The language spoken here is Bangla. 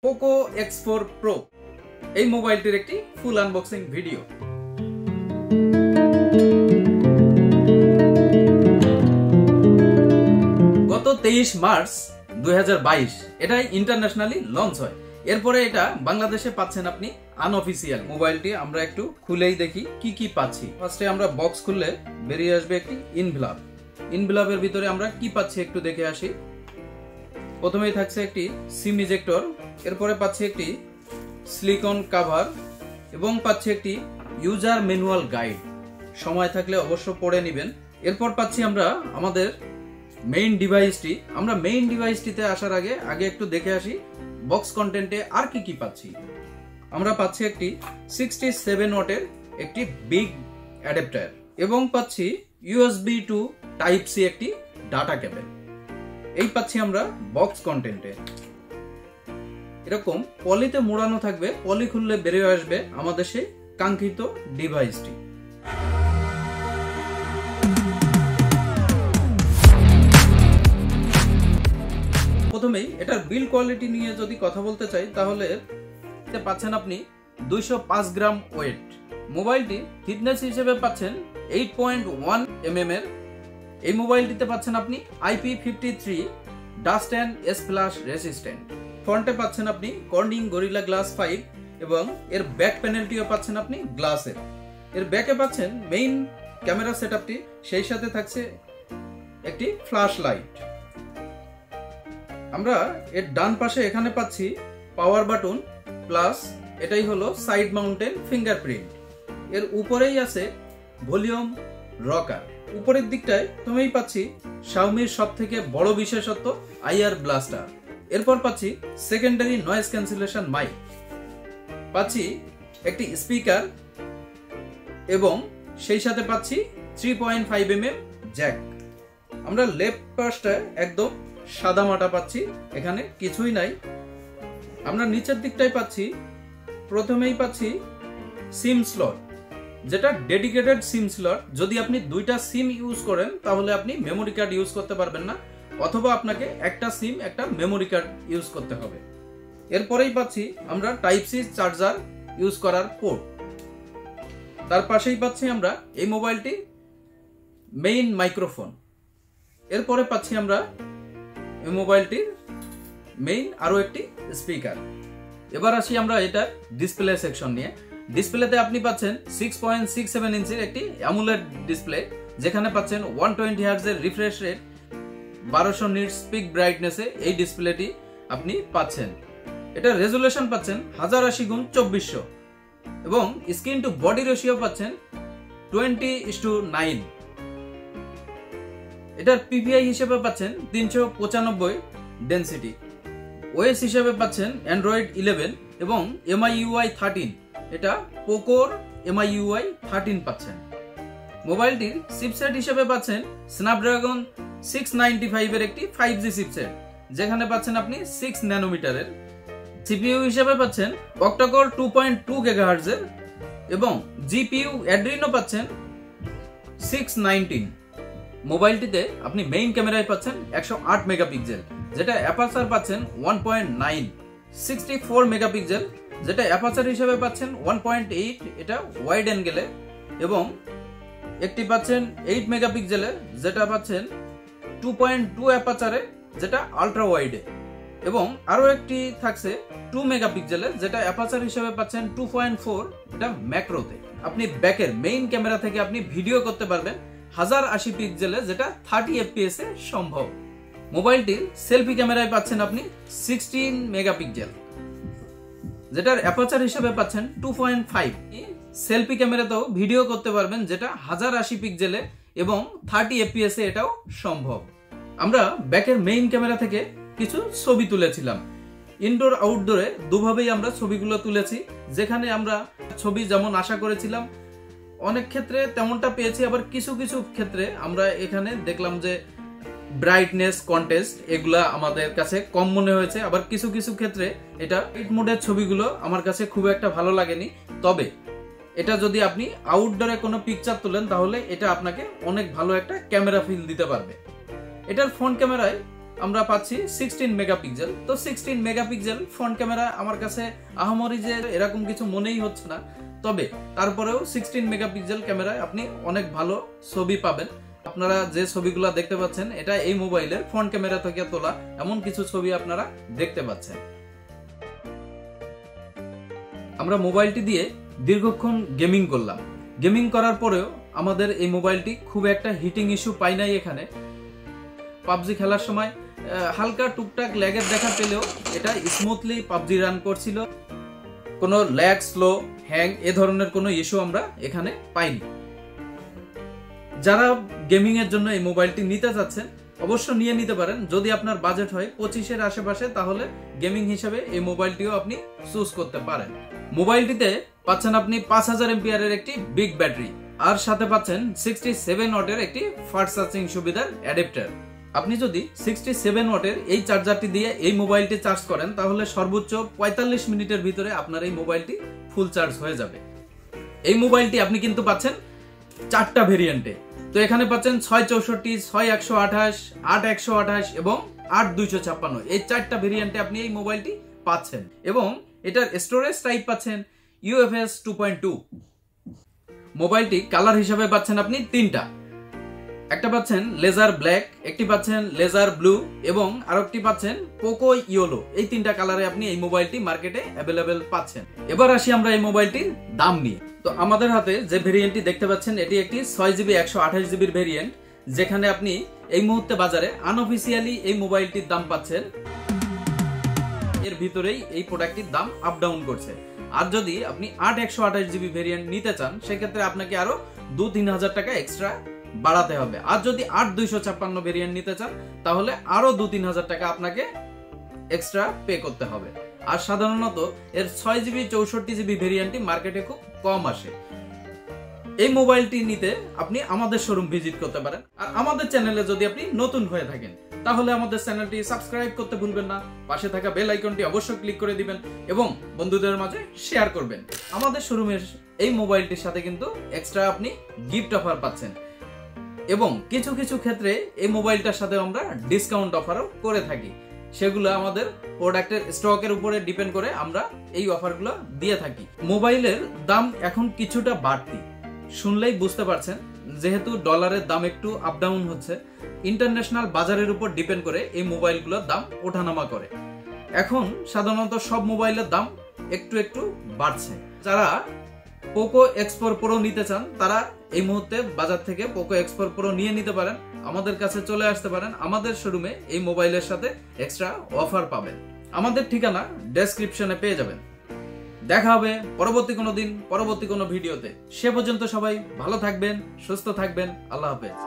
Poco X4 Pro এই মোবাইলটির একটি ফুল আনবক্সিং ভিডিও। গত 23 মার্চ 2022 এটাই ইন্টারন্যাশনালি লঞ্চ হয়। এরপরে এটা বাংলাদেশে পাচ্ছেন আপনি আনঅফিসিয়াল। মোবাইলটি আমরা একটু খুলেই দেখি কি কি পাচ্ছি। ফার্স্টে আমরা বক্স খুললে বেরিয়ে আসবে একটি ইনভেলপ। ইনভেলপের ভিতরে আমরা কি পাচ্ছি একটু দেখে আসি। প্রথমেই থাকছে একটি সিম ইজেক্টর, এরপরে পাচ্ছি একটি সিলিকন কভার এবং পাচ্ছি একটি ইউজার ম্যানুয়াল গাইড। সময় থাকলে অবশ্য পড়ে নেবেন। এরপর পাচ্ছি আমরা আমাদের মেইন ডিভাইসটি। আমরা মেইন ডিভাইসটিতে আসার আগে একটু দেখে আসি বক্স কন্টেন্টে আর কি কি পাচ্ছি। আমরা পাচ্ছি একটি 67 ওয়াটের একটি বিগ অ্যাডাপ্টার এবং পাচ্ছি USB টু টাইপ সি একটি ডাটা কেবল। এই পাচ্ছি আমরা বক্স কন্টেন্টে। এরকম পলিতে মোড়ানো থাকবে, পলি খুললে বেরিয়ে আসবে আমাদের সেই কাঙ্ক্ষিত ডিভাইসটি। প্রথমেই এটার বিল্ড কোয়ালিটি নিয়ে যদি কথা বলতে চাই তাহলে পাচ্ছেন আপনি 205 গ্রাম ওয়েট। মোবাইলটি থিকনেস হিসেবে পাচ্ছেন 8.1 mm এর। এই মোবাইলটিতে পাচ্ছেন আপনি IP53 dust and splash resistant. ফ্রন্টে পাচ্ছেন আপনি কর্নিং গরিলা গ্লাস 5 এবং এর ব্যাক প্যানেলটিও পাচ্ছেন আপনি গ্লাসের। এর ব্যাকে পাচ্ছেন মেইন ক্যামেরা সেটআপটি, সেই সাথে থাকছে একটি ফ্ল্যাশ লাইট। আমরা এর ডান পাশে এখানে পাচ্ছি পাওয়ার বাটন প্লাস এটাই হলো সাইড মাউন্টেন ফিঙ্গারপ্রিন্ট। এর উপরেই আছে ভলিউম রকার। উপরের দিকটায় প্রথমেই পাচ্ছি শাওমির সবথেকে বড় বিশেষত্ব আইআর ব্লাস্টার। এরপর পাচ্ছি সেকেন্ডারি নয়েজ ক্যান্সেলেশন মাইক, পাচ্ছি একটি স্পিকার এবং সেই সাথে পাচ্ছি 3.5 mm জ্যাক। আমরা লেফট পাশটা একদম সাদা মাটা পাচ্ছি, এখানে কিছুই নাই। আমরা নিচের দিকটাই পাচ্ছি, প্রথমেই পাচ্ছি সিম স্লট, যেটা ডেডিকেটেড সিম স্লট। যদি আপনি দুইটা সিম ইউজ করেন তাহলে আপনি মেমোরি কার্ড ইউজ করতে পারবেন না, অথবা আপনাকে একটা সিম একটা মেমোরি কার্ড ইউজ করতে হবে। এরপরেই পাচ্ছি আমরা টাইপ সি চার্জার ইউজ করার পোর্ট। তার পাশেই পাচ্ছি আমরা এই মোবাইলটি মেইন মাইক্রোফোন। এরপরে পাচ্ছি আমরা এই মোবাইলটির মেইন আরো একটি স্পিকার। এবার আসি আমরা এটা ডিসপ্লে সেকশন নিয়ে। ডিসপ্লেতে আপনি পাচ্ছেন 6.67 ইঞ্চির একটি অ্যামোলেড ডিসপ্লে, যেখানে পাচ্ছেন 120 Hz এর রিফ্রেশ রেট, 1200 নিটস পিক ব্রাইটনেসে এই ডিসপ্লেটি আপনি পাচ্ছেন। এটা রেজুলেশন পাচ্ছেন 1080x2400 এবং স্ক্রিন টু বডি রেশিও পাচ্ছেন 20:9। এটার পিপিআই হিসেবে পাচ্ছেন 395 ডেনসিটি। ওএস হিসেবে পাচ্ছেন অ্যান্ড্রয়েড 11 এবং MIUI 13। এটা পোকোর MIUI 13 পাচ্ছেন। মোবাইলটির চিপসেট হিসেবে পাচ্ছেন স্ন্যাপড্রাগন 695 এর একটি 5G চিপসেট, যেখানে পাচ্ছেন আপনি 6 ন্যানোমিটারের। সিপিইউ হিসেবে পাচ্ছেন অক্টাকোর 2.2 GHz এর এবং জিপিইউ অ্যাড্রিনো পাচ্ছেন 619। মোবাইলটিতে আপনি মেইন ক্যামেরায় পাচ্ছেন 108 মেগাপিক্সেল, যেটা অ্যাপারচার পাচ্ছেন 1.9, 64 মেগাপিক্সেল যেটা অ্যাপারচার হিসেবে পাচ্ছেন 1.8, এটা ওয়াইড অ্যাঙ্গেলে, এবং একটি পাচ্ছেন 8 মেগাপিক্সেলের যেটা পাচ্ছেন 2.2 অ্যাপারচারে, যেটা আলট্রা ওয়াইডে, এবং আরো একটি থাকছে 2 মেগাপিক্সেলের যেটা অ্যাপারচার হিসেবে পাচ্ছেন 2.4, এটা ম্যাক্রোতে। আপনি ব্যাকের মেইন ক্যামেরা থেকে আপনি ভিডিও করতে পারবেন 1080 পিক্সেলে, যেটা 30 FPS এ সম্ভব। মোবাইলটির সেলফি ক্যামেরায় পাচ্ছেন আপনি 16 মেগাপিক্সেল, যেটার অ্যাপারচার হিসেবে পাচ্ছেন 2.5। সেলফি ক্যামেরাতেও ভিডিও করতে পারবেন, যেটা 1080 পিক্সেলে এবং 30 FPS এ এটাও সম্ভব। আমরা ব্যাকের মেইন ক্যামেরা থেকে কিছু ছবি তুলেছিলাম। ইনডোর আউটডোরে দুভাবেই আমরা ছবিগুলো তুলেছি, যেখানে আমরা ছবি যেমন আশা করেছিলাম অনেক ক্ষেত্রে তেমনটা পেয়েছি, আবার কিছু কিছু ক্ষেত্রে আমরা এখানে দেখলাম যে ব্রাইটনেস কন্টেস্ট এগুলা আমাদের কাছে কম মনে হয়েছে। আবার কিছু কিছু ক্ষেত্রে এটা নাইট মোডের ছবিগুলো আমার কাছে খুব একটা ভালো লাগেনি। তবে এটা যদি আপনি আউটডোরে কোনো পিকচার তোলেন তাহলে এটা আপনাকে অনেক ভালো একটা ক্যামেরা ফিল দিতে পারবে। এটার ফ্রন্ট ক্যামেরায় আমরা পাচ্ছি 16 মেগাপিক্সেল। তো 16 মেগাপিক্সেল ফ্রন্ট ক্যামেরা আমার কাছে আহামরি যে এরকম কিছু মনেই হচ্ছে না, তবে তারপরেও 16 মেগাপিক্সেল ক্যামেরায় আপনি অনেক ভালো ছবি পাবেন। আপনারা যে ছবিগুলো দেখতে পাচ্ছেন এটা এই মোবাইলের ফ্রন্ট ক্যামেরা থেকে তোলা এমন কিছু ছবি আপনারা দেখতে পাচ্ছেন। আমরা মোবাইলটি দিয়ে দীর্ঘক্ষণ গেমিং করলাম। গেমিং করার পরেও আমাদের এই মোবাইলটি খুব একটা হিটিং ইস্যু পাই নাই। এখানে পাবজি খেলার সময় হালকা টুকটাক ল্যাগের দেখা পেলেও এটা স্মুথলি পাবজি রান করছিল। কোনো ল্যাগ, স্লো, হ্যাং এ ধরনের কোনো ইস্যু আমরা এখানে পাইনি। যারা গেমিং এর জন্য এই মোবাইলটি নিতে চাচ্ছেন অবশ্য নিয়ে নিতে পারেন। যদি আপনার বাজেট হয় 25-এর আশেপাশে, তাহলে গেমিং হিসেবে এই মোবাইলটিও আপনি চুজ করতে পারেন। মোবাইলটিতে পাচ্ছেন আপনি 5000 এমপিআরের একটি বিগ ব্যাটারি, আর সাথে পাচ্ছেন 67 ওয়াটের একটি ফাস্ট চার্জিং সুবিধার অ্যাডাপ্টার। আপনি যদি 67 ওয়াটের এই চার্জারটি দিয়ে এই মোবাইলটি চার্জ করেন তাহলে সর্বোচ্চ 45 মিনিটের ভিতরে আপনার এই মোবাইলটি ফুল চার্জ হয়ে যাবে। এই মোবাইলটি আপনি কিন্তু পাচ্ছেন 4টা ভেরিয়েন্টে। তো এখানে পাচ্ছেন 664, 6128, 8128 এবং 8256। এই 4টা ভেরিয়েন্টে আপনি এই মোবাইলটি পাচ্ছেন এবং এটার স্টোরেজ টাইপ পাচ্ছেন UFS 2.2। মোবাইলটি কালার হিসাবে পাচ্ছেন আপনি 3টা। একটা পাচ্ছেন লেজার ব্ল্যাক, একটি পাচ্ছেন লেজার ব্লু এবং আরেকটি পাচ্ছেন পোকো ইয়েলো। এই 3টা কালারে আপনি এই মোবাইলটি মার্কেটে অ্যাভেলেবেল পাচ্ছেন। এবার আসি আমরা এই মোবাইলটির দাম নিয়ে। তো আমাদের হাতে যে ভেরিয়েন্টটি দেখতে পাচ্ছেন এটি একটি 6GB 128GB ভেরিয়েন্ট, যেখানে আপনি এই মুহূর্তে বাজারে আনঅফিসিয়ালি এই মোবাইলটির দাম পাচ্ছেন, এর ভিতরেই এই প্রোডাক্টটির দাম আপ ডাউন করছে। আর যদি আপনি 8/128GB ভেরিয়েন্ট নিতে চান সেক্ষেত্রে আপনাকে আরো 2-3 হাজার টাকা এক্সট্রা বাড়াতে হবে। আর যদি 8/256 ভেরিয়েন্ট নিতে চান তাহলে আরো 2-3 হাজার টাকা আপনাকে এক্সট্রা পে করতে হবে। আর সাধারণত এর 6GB 64GB ভেরিয়েন্টটি মার্কেটে খুব কম আসে। এই মোবাইলটি নিতে আপনি আমাদের শোরুম ভিজিট করতে পারেন। আর আমাদের চ্যানেলে যদি আপনি নতুন হয়ে থাকেন তাহলে আমাদের চ্যানেলটি সাবস্ক্রাইব করতে ভুলবেন না। পাশে থাকা বেল আইকনটি অবশ্যই ক্লিক করে দিবেন এবং বন্ধুদের মাঝে শেয়ার করবেন। আমাদের শোরুমের এই মোবাইলটির সাথে কিন্তু এক্সট্রা আপনি গিফট অফার পাচ্ছেন এবং কিছু কিছু ক্ষেত্রে এই মোবাইলটার সাথে আমরা ডিসকাউন্ট অফারও করে থাকি। সেগুলো আমাদের প্রোডাক্টের স্টকের উপরে ডিপেন্ড করে আমরা এই অফারগুলো দিয়ে থাকি। মোবাইলের দাম এখন কিছুটা বাড়তি, শুনলেই বুঝতে পারছেন, যেহেতু ডলারের দাম একটু আপ ডাউন হচ্ছে। ইন্টারন্যাশনাল বাজারের উপর ডিপেন্ড করে এই মোবাইলগুলোর দাম ওঠানামা করে। এখন সাধারণত সব মোবাইলের দাম একটু একটু বাড়ছে। যারা পোকো X4 Pro নিতে চান তারা এই মুহূর্তে বাজার থেকে পোকো X4 Pro নিয়ে নিতে পারেন। আমাদের কাছে চলে আসতে পারেন। আমাদের শোরুমে এই মোবাইলের সাথে এক্সট্রা অফার পাবেন। আমাদের ঠিকানা ডেসক্রিপশনে পেয়ে যাবেন। দেখা হবে পরবর্তী কোনো দিন, পরবর্তী কোনো ভিডিওতে। সে পর্যন্ত সবাই ভালো থাকবেন, সুস্থ থাকবেন। আল্লাহ হাফেজ।